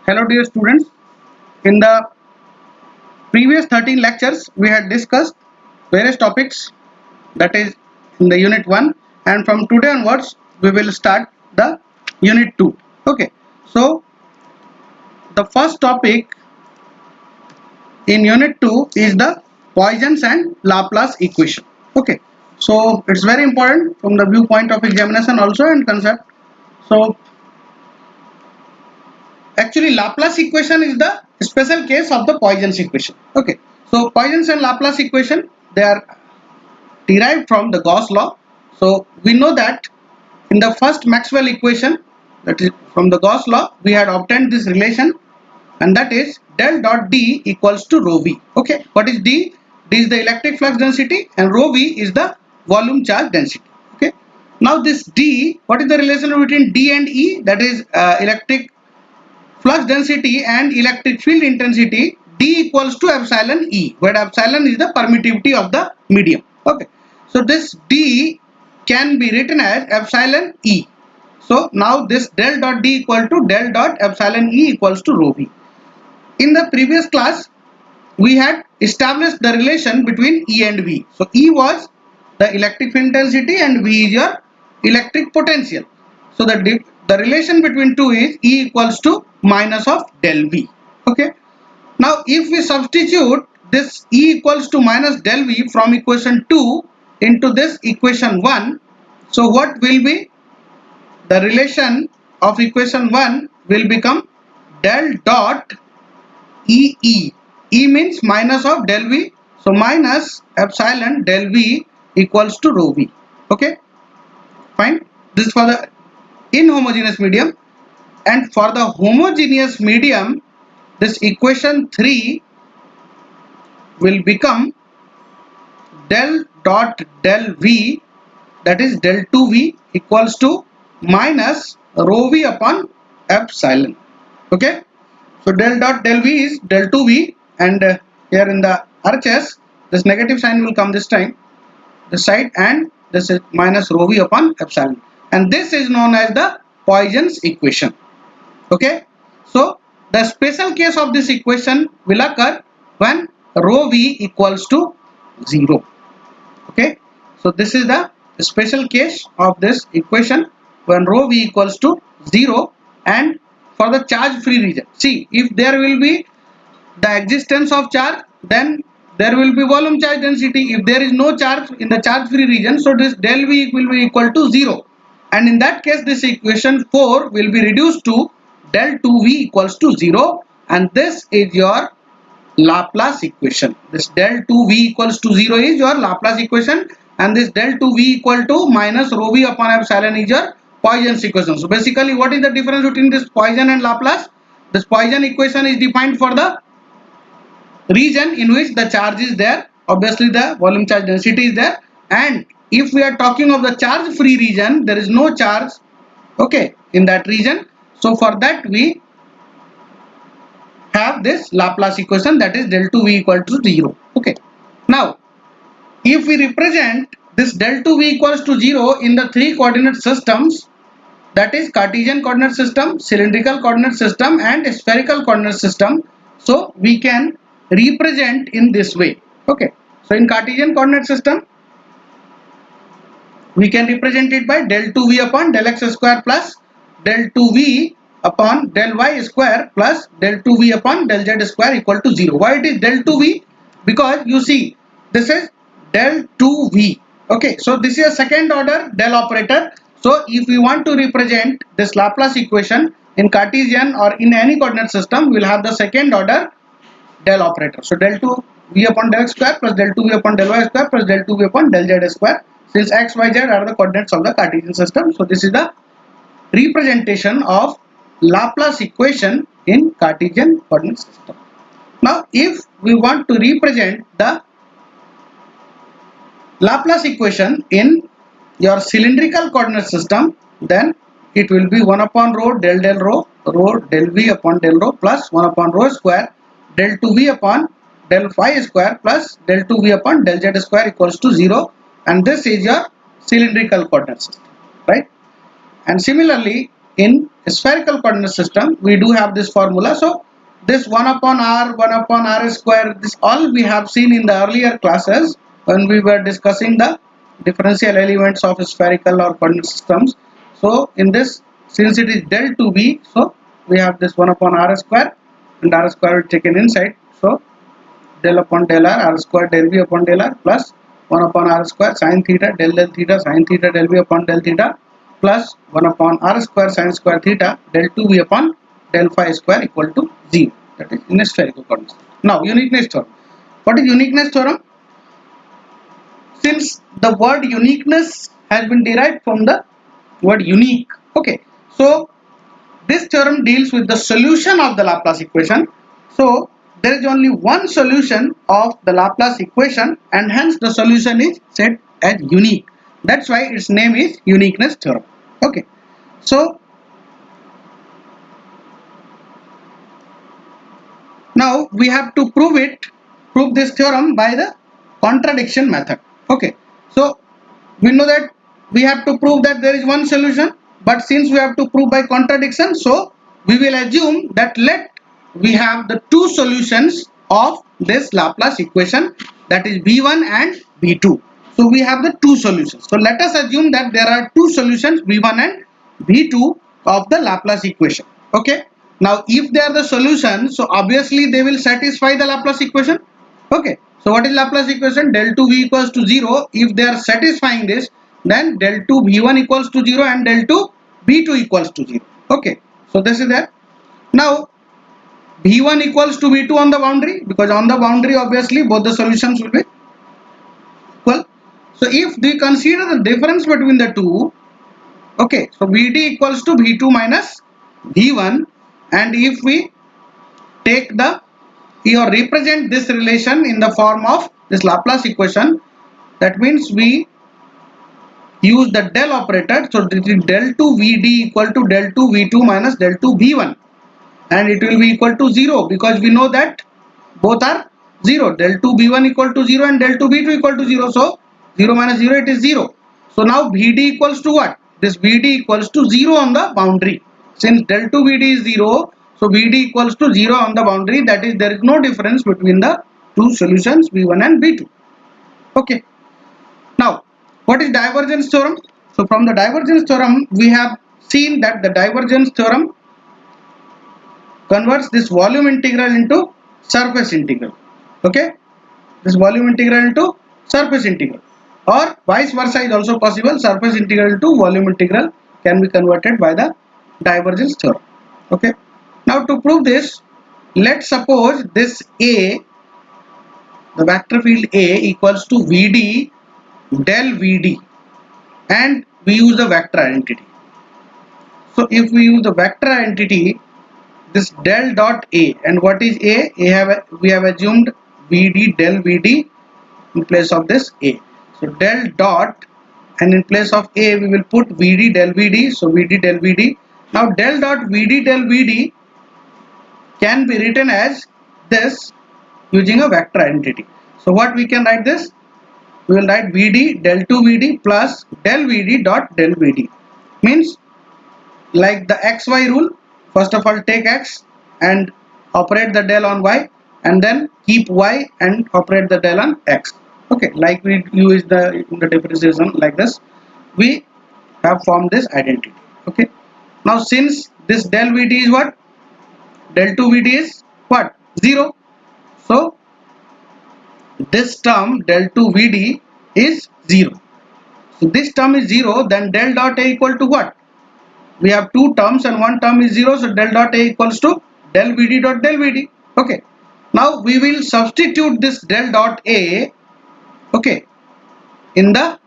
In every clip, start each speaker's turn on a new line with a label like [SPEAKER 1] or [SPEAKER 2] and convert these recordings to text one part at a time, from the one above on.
[SPEAKER 1] Hello dear students, in the previous 13 lectures we had discussed various topics, that is in the unit 1, and from today onwards we will start the unit 2. Okay, so the first topic in unit 2 is the Poisson's and Laplace equation. Okay, so it's very important from the viewpoint of examination also and concept. So actually Laplace equation is the special case of the Poisson's equation. Okay, so Poisson's and Laplace equation, they are derived from the Gauss law. So we know that in the first Maxwell equation, that is from the Gauss law, we had obtained this relation, and that is del dot D equals to rho v. Okay, what is D? D is the electric flux density and rho v is the volume charge density. Okay, now this D, what is the relation between D and E? That is electric flux density and electric field intensity. D equals to epsilon E, where epsilon is the permittivity of the medium. Okay, so this D can be written as epsilon E. So now this del dot D equal to del dot epsilon E equals to rho v. In the previous class we had established the relation between E and V. So E was the electric field intensity and V is your electric potential. So the relation between two is E equals to minus of del V. Okay. Now if we substitute this E equals to minus del V from equation 2 into this equation 1, so what will be the relation of equation 1 will become del dot EE. E means minus of del V. So minus epsilon del V equals to rho V. Okay, fine. This is for the inhomogeneous medium, and for the homogeneous medium, this equation 3 will become del dot del V, that is del 2V equals to minus rho V upon epsilon. Okay, so del dot del V is del 2V, and here in the RHS this negative sign will come this time, this side, and this is minus rho V upon epsilon, and this is known as the Poisson's equation. Okay, so the special case of this equation will occur when rho V equals to 0. Okay, so this is the special case of this equation when rho V equals to 0, and for the charge free region. See, if there will be the existence of charge, then there will be volume charge density. If there is no charge in the charge free region, so this del V will be equal to 0, and in that case this equation 4 will be reduced to del 2V equals to 0, and this is your Laplace equation. This del 2V equals to 0 is your Laplace equation, and this del 2V equal to minus rho V upon epsilon is your Poisson's equation. So basically what is the difference between this Poisson and Laplace? This Poisson equation is defined for the region in which the charge is there, obviously the volume charge density is there, and if we are talking of the charge free region, there is no charge, okay, in that region. So for that we have this Laplace equation, that is del 2V equal to 0. Okay, now if we represent this del 2V equals to 0 in the three coordinate systems, that is Cartesian coordinate system, cylindrical coordinate system, and spherical coordinate system, so we can represent in this way. Okay, so in Cartesian coordinate system we can represent it by del 2V upon del x square plus del 2V upon del y square plus del 2V upon del z square equal to 0. Why it is del 2V? Because you see this is del 2V. Okay, so this is a second order del operator. So if we want to represent this Laplace equation in Cartesian or in any coordinate system, we will have the second order del operator. So del 2V upon del x square plus del 2V upon del y square plus del 2V upon del z square, since x, y, z are the coordinates of the Cartesian system. So this is the representation of Laplace equation in Cartesian coordinate system. Now if we want to represent the Laplace equation in your cylindrical coordinate system, then it will be 1 upon rho del del rho del V upon del rho plus 1 upon rho square del 2V upon del phi square plus del 2V upon del z square equals to 0, and this is your cylindrical coordinate system, right? And similarly in spherical coordinate system, we do have this formula. So this 1 upon r, 1 upon r square, this all we have seen in the earlier classes when we were discussing the differential elements of spherical or coordinate systems. So in this, since it is del to v, so we have this 1 upon r square, and r square is taken inside. So del upon del r square del v upon del r plus 1 upon r square sin theta del theta sin theta del v upon del theta plus 1 upon r square sin square theta del 2v upon del phi square equal to 0. That is in a spherical coordinate. Now uniqueness theorem. What is uniqueness theorem? Since the word uniqueness has been derived from the word unique. Okay. So this theorem deals with the solution of the Laplace equation. So there is only one solution of the Laplace equation, and hence the solution is said as unique. That's why its name is uniqueness theorem. Okay. So now we have to prove this theorem by the contradiction method. Okay. So we know that we have to prove that there is one solution, but since we have to prove by contradiction, so we will assume that we have the two solutions of this Laplace equation, that is v1 and v2. So we have the two solutions. So let us assume that there are two solutions, v1 and v2 of the Laplace equation. Okay. Now if they are the solution, so obviously they will satisfy the Laplace equation. Okay. So what is Laplace equation? Del 2 v equals to 0. If they are satisfying this, then del 2 v1 equals to 0 and del 2 v2 equals to 0. Okay. So this is that. Now v1 equals to v2 on the boundary, because on the boundary obviously both the solutions will be equal. So if we consider the difference between the two, okay, so vd equals to v2 minus v1, and if we take the or represent this relation in the form of this Laplace equation, that means we use the del operator. So this is del 2 vd equal to del 2 v2 minus del 2 v1, and it will be equal to 0 because we know that both are 0. Del 2 v1 equal to 0 and del 2 v2 equal to 0. So 0 minus 0, it is 0. So now vd equals to what? This vd equals to 0 on the boundary. Since del 2 vd is 0, so vd equals to 0 on the boundary. That is, there is no difference between the two solutions v1 and v2. Okay. Now what is divergence theorem? So from the divergence theorem we have seen that the divergence theorem converts this volume integral into surface integral. Okay, this volume integral into surface integral, or vice versa is also possible. Surface integral to volume integral can be converted by the divergence theorem. Okay, now to prove this, let's suppose this A, the vector field A, equals to Vd del Vd, and we use the vector identity. So if we use the vector identity, this del dot A, and what is A? We have assumed Vd del Vd in place of this A. So del dot, and in place of A we will put Vd del Vd. So Vd del Vd. Now del dot Vd del Vd can be written as this using a vector identity. So what we can write this? We will write Vd del 2 Vd plus del Vd dot del Vd. Means like the xy rule. First of all, take x and operate the del on y, and then keep y and operate the del on x. Okay, like we use the differentiation like this, we have formed this identity. Okay, now since this del vd is what? Del 2 vd is what? 0. So this term del 2 vd is 0. So this term is 0, then del dot a equal to what? We have two terms and one term is 0, so del dot a equals to del vd dot del vd. Okay, now we will substitute this del dot a, okay, in the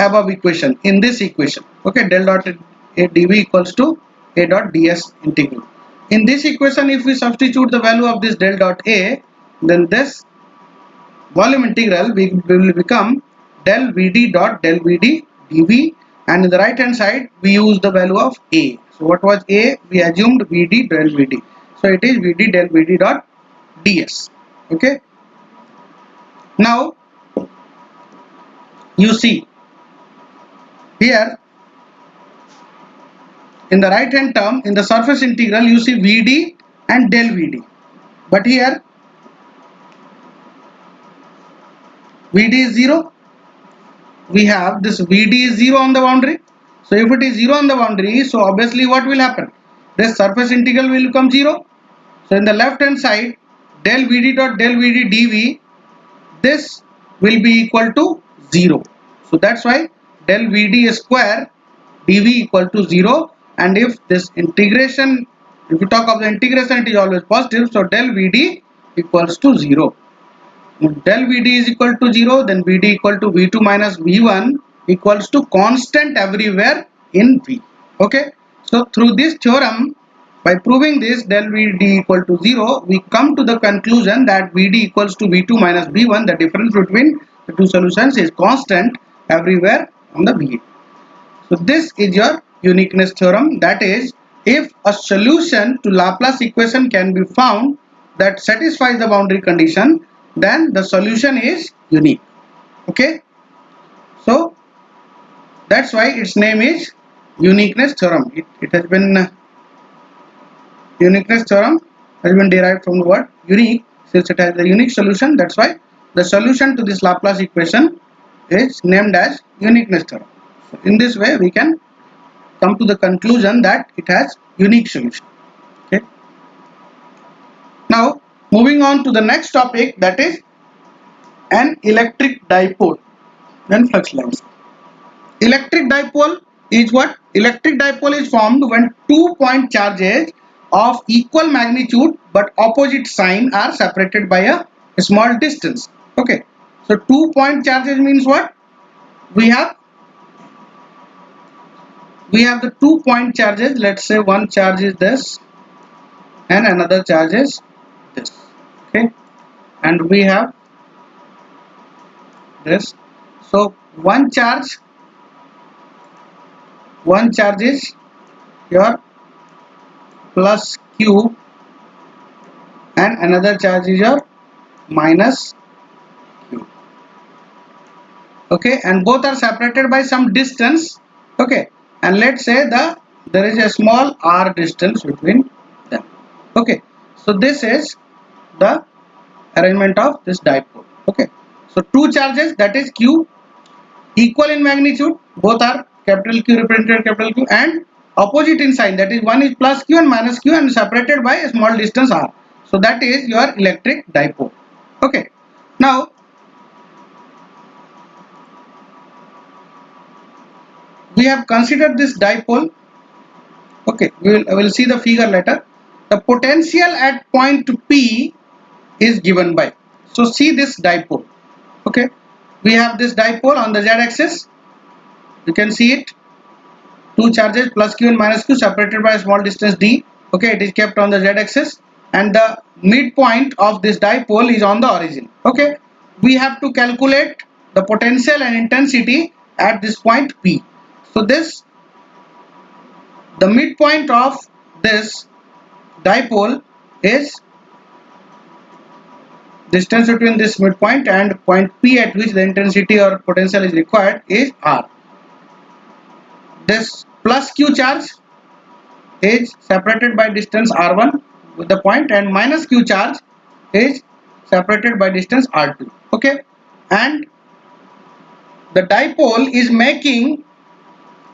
[SPEAKER 1] above equation, in this equation. Okay, del dot a dv equals to a dot ds integral. In this equation, if we substitute the value of this del dot a, then this volume integral will become del vd dot del vd dv, and in the right hand side we use the value of a. So what was a? We assumed vd del vd, so it is vd del vd dot ds. Okay, now you see here in the right hand term, in the surface integral, you see Vd and del Vd. But here Vd is 0. We have this Vd is 0 on the boundary. So if it is 0 on the boundary, so obviously what will happen? This surface integral will become 0. So in the left hand side, del Vd dot del Vd dv, this will be equal to 0. So that's why del Vd square dv equal to 0. And if this integration, if you talk of the integration, it is always positive. So del Vd equals to 0. If del Vd is equal to 0, then Vd equal to V2 minus V1 equals to constant everywhere in V. Okay. So through this theorem, by proving this del Vd equal to 0, we come to the conclusion that Vd equals to V2 minus V1. The difference between the two solutions is constant everywhere on the V. So this is your uniqueness theorem. That is, if a solution to Laplace equation can be found that satisfies the boundary condition, then the solution is unique. Okay. So that's why its name is uniqueness theorem. It has been uniqueness theorem has been derived from the word unique, since it has a unique solution. That's why the solution to this Laplace equation is named as uniqueness theorem. So in this way we can come to the conclusion that it has unique solution. Okay. Now moving on to the next topic, that is an electric dipole and flux lines. Electric dipole is what? Electric dipole is formed when 2 point charges of equal magnitude but opposite sign are separated by a small distance. Okay. So 2 point charges means what? We have the 2 point charges. Let's say one charge is this and another charge is this. Okay. And we have this. So one charge is your plus q and another charge is your minus q. Okay, and both are separated by some distance. Okay, and let's say there is a small r distance between them. Okay, so this is the arrangement of this dipole. Okay, so two charges, that is q, equal in magnitude, both are capital Q represented capital Q, and opposite in sign, that is one is plus q and minus q and separated by a small distance r. So that is your electric dipole. Okay, now we have considered this dipole. Okay, we will see the figure later. The potential at point P is given by, so see this dipole. Okay, we have this dipole on the z axis, you can see it, two charges plus q and minus q separated by a small distance d. Okay, it is kept on the z axis and the midpoint of this dipole is on the origin. Okay, we have to calculate the potential and intensity at this point P. So this, the midpoint of this dipole is distance between this midpoint and point P at which the intensity or potential is required is r. This plus q charge is separated by distance r1 with the point, and minus q charge is separated by distance r2. Okay, and the dipole is making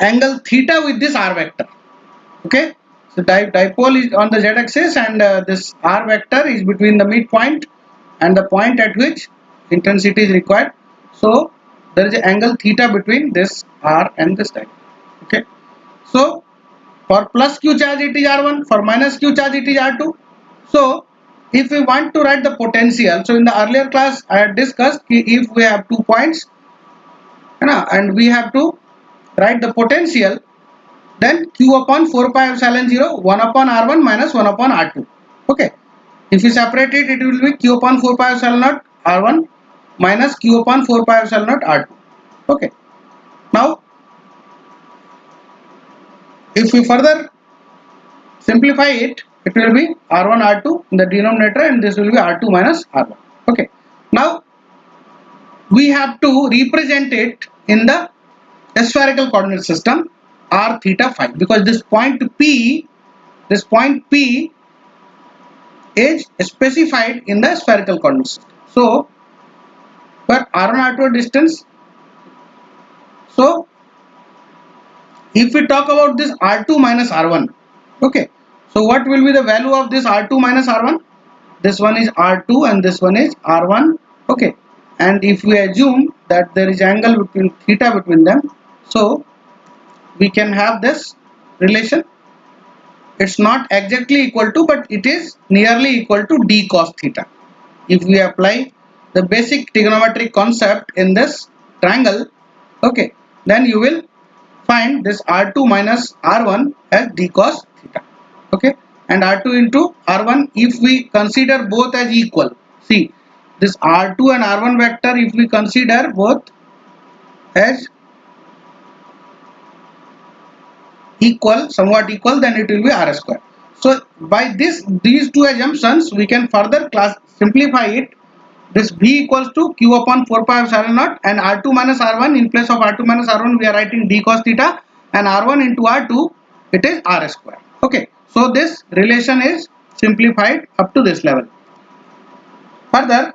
[SPEAKER 1] angle theta with this r vector. Okay, so dipole is on the z axis and this r vector is between the midpoint and the point at which intensity is required. So there is an angle theta between this r and this dipole. Okay, so for plus q charge it is r1, for minus q charge it is r2. So if we want to write the potential, so in the earlier class I had discussed, if we have 2 points and we have to write the potential, then q upon 4 pi epsilon 0 1 upon r1 minus 1 upon r2. Okay, if you separate it, it will be q upon 4 pi epsilon naught r1 minus q upon 4 pi epsilon naught r2. Okay, now if we further simplify it, it will be r1 r2 in the denominator and this will be r2 minus r1. Okay, now we have to represent it in the spherical coordinate system. r theta phi, because this point P is specified in the spherical coordinate system. So for r1 r2 distance, so if we talk about this r2 minus r1, okay, so what will be the value of this r2 minus r1? This one is r2 and this one is r1, okay, and if we assume that there is angle between theta between them, so we can have this relation. It's not exactly equal to, but it is nearly equal to d cos theta. If we apply the basic trigonometric concept in this triangle, okay, then you will find this r2 minus r1 as d cos theta, okay, and r2 into r1, if we consider both as equal, see this r2 and r1 vector, if we consider both as equal, somewhat equal, then it will be r square. So by these two assumptions we can further simplify it. This v equals to q upon 4 pi epsilon naught, and r2 minus r1, in place of r2 minus r1 we are writing d cos theta, and r1 into r2, it is r square, okay. So this relation is simplified up to this level. Further,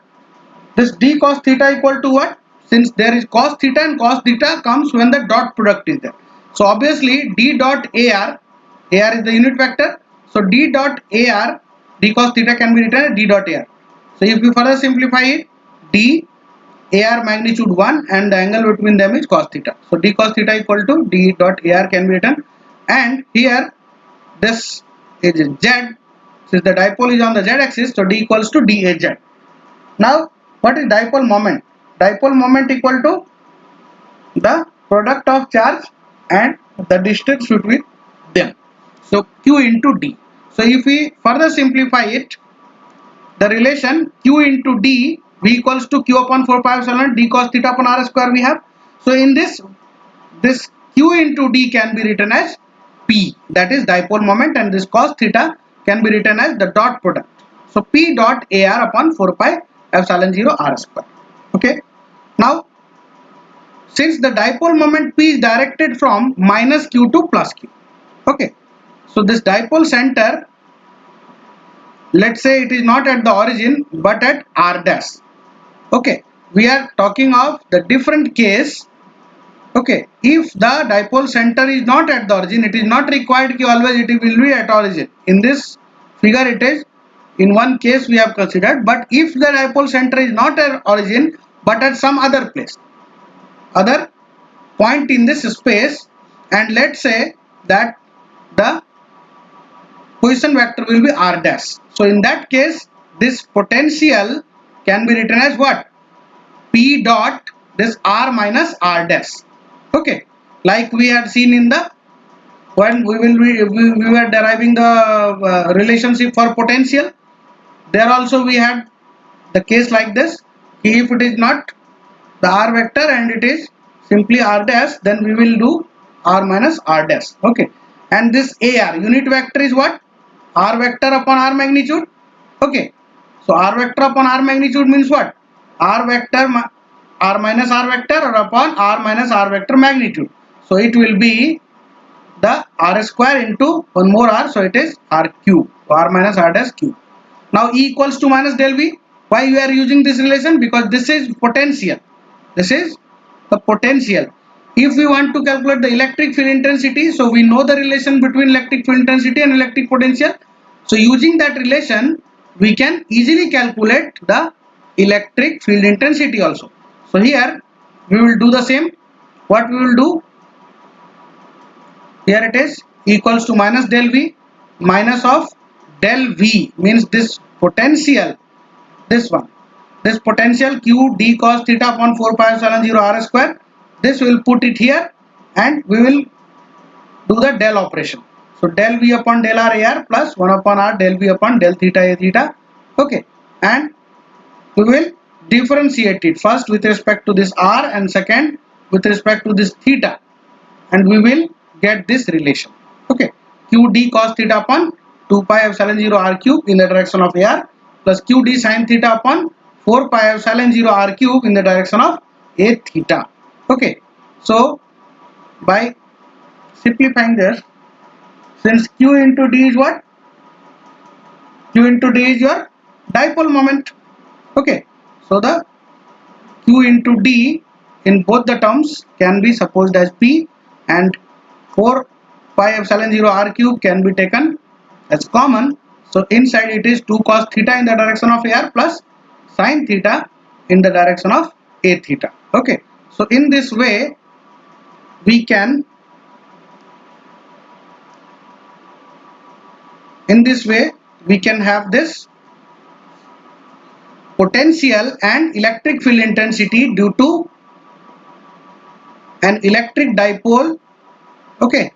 [SPEAKER 1] this d cos theta equal to what? Since there is cos theta, and cos theta comes when the dot product is there. So obviously d dot ar is the unit vector. So d dot ar, d cos theta can be written as d dot ar. So if we further simplify it, d ar magnitude 1 and the angle between them is cos theta. So d cos theta equal to d dot ar can be written, and here this is z. Since the dipole is on the z axis, so d equals to daz. Now what is dipole moment? Dipole moment equal to the product of charge and the distance between them. So q into d. So if we further simplify it, the relation q into d, v equals to q upon 4 pi epsilon d cos theta upon r square we have. So in this q into d can be written as p, that is dipole moment, and this cos theta can be written as the dot product. So p dot ar upon 4 pi epsilon 0 r square, okay. Now since the dipole moment p is directed from minus q to plus q, okay, so this dipole center, let's say it is not at the origin but at r dash, okay, we are talking of the different case, okay. If the dipole center is not at the origin, it is not required कि always it will be at origin. In this figure it is in one case we have considered, but if the dipole center is not at origin but at some other place, other point in this space, and let's say that the position vector will be r dash, so in that case this potential can be written as what? P dot this r minus r dash, okay, like we had seen in the when we were deriving the relationship for potential. There also we had the case like this. If it is not the r vector and it is simply r dash, then we will do r minus r dash, okay. And this ar unit vector is what? R vector upon r magnitude, okay. So r vector upon r magnitude means what? R vector r minus r vector or upon r minus r vector magnitude. So it will be the r square into one more r, so it is r cube, r minus r dash cube. Now E equals to minus del V. Why we are using this relation? Because this is potential. This is the potential. If we want to calculate the electric field intensity, so we know the relation between electric field intensity and electric potential. So using that relation, we can easily calculate the electric field intensity also. So here we will do the same. What we will do? Here it is equals to minus del V, minus of del V means this potential, this one, this potential q d cos theta upon 4 pi epsilon 0 r square. This we will put it here and we will do the del operation. So del V upon del r ar plus 1 upon r del V upon del theta a theta, okay, and we will differentiate it first with respect to this r and second with respect to this theta, and we will get this relation, okay. Q d cos theta upon 2 pi epsilon 0 r cube in the direction of ar plus q d sin theta upon 4 pi epsilon 0 r cube in the direction of a theta, okay. So by simplifying this, since Q into D is what? Q into D is your dipole moment. Okay, so the Q into D in both the terms can be supposed as P, and 4 pi epsilon 0 r cube can be taken as common. So inside it is 2 cos theta in the direction of AR plus sin theta in the direction of A theta. Okay, so in this way we can have this potential and electric field intensity due to an electric dipole, okay,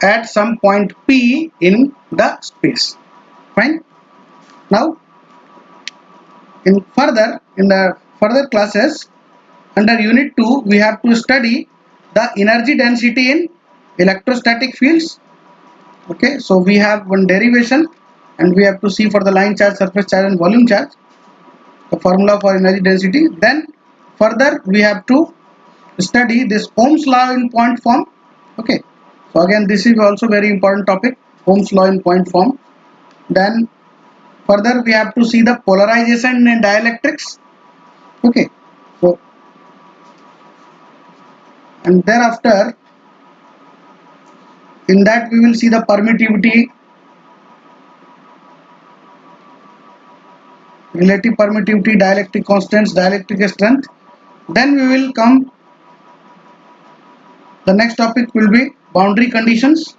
[SPEAKER 1] at some point P in the space. Fine. Now in the further classes under unit 2 we have to study the energy density in electrostatic fields. Okay, so we have one derivation and we have to see for the line charge, surface charge and volume charge the formula for energy density. Then further we have to study this Ohm's law in point form. Okay, so again this is also very important topic, Ohm's law in point form. Then further we have to see the polarization in dielectrics. Okay, so and thereafter in that we will see the permittivity, relative permittivity, dielectric constants, dielectric strength. Then we will come, the next topic will be boundary conditions,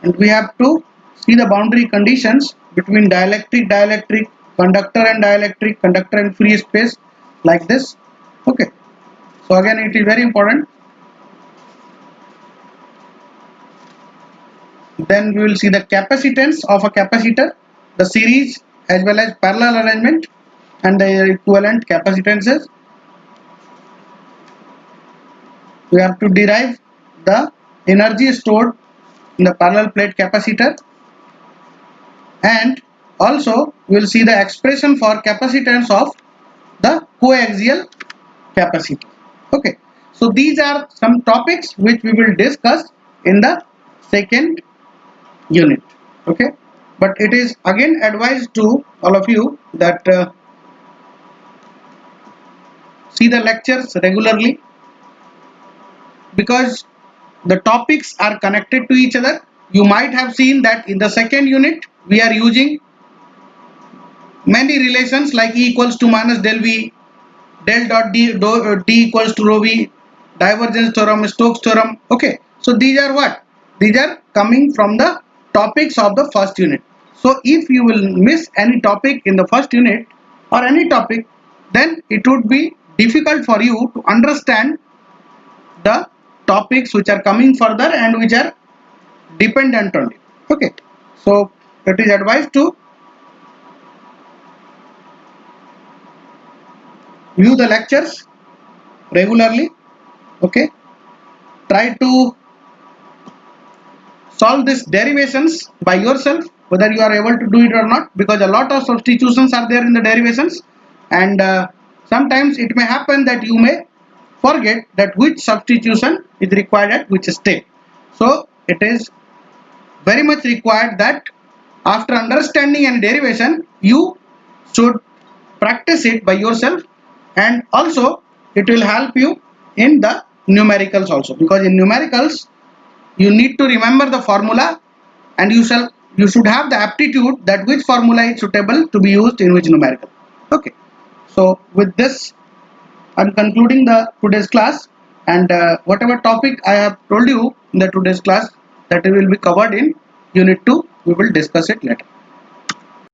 [SPEAKER 1] and we have to see the boundary conditions between dielectric, conductor and dielectric, conductor and free space, like this. Okay, so again it is very important. Then we will see the capacitance of a capacitor, the series as well as parallel arrangement and the equivalent capacitances. We have to derive the energy stored in the parallel plate capacitor, and also we will see the expression for capacitance of the coaxial capacitor. Okay, so these are some topics which we will discuss in the second unit. Okay, but it is again advised to all of you that see the lectures regularly, because the topics are connected to each other. You might have seen that in the second unit we are using many relations like E equals to minus del V, del dot D equals to rho V, divergence theorem, Stokes theorem. Okay, so these are what? These are coming from the topics of the first unit. So if you will miss any topic in the first unit or any topic, then it would be difficult for you to understand the topics which are coming further and which are dependent on it. Okay, so it is advised to view the lectures regularly. Okay, try to solve these derivations by yourself, whether you are able to do it or not, because a lot of substitutions are there in the derivations, and sometimes it may happen that you may forget that which substitution is required at which step. So it is very much required that after understanding any derivation you should practice it by yourself, and also it will help you in the numericals also, because in numericals you need to remember the formula, and you should have the aptitude that which formula is suitable to be used in which numerical. Okay, so with this I'm concluding the today's class, and whatever topic I have told you in the today's class, that will be covered in unit 2. We will discuss it later.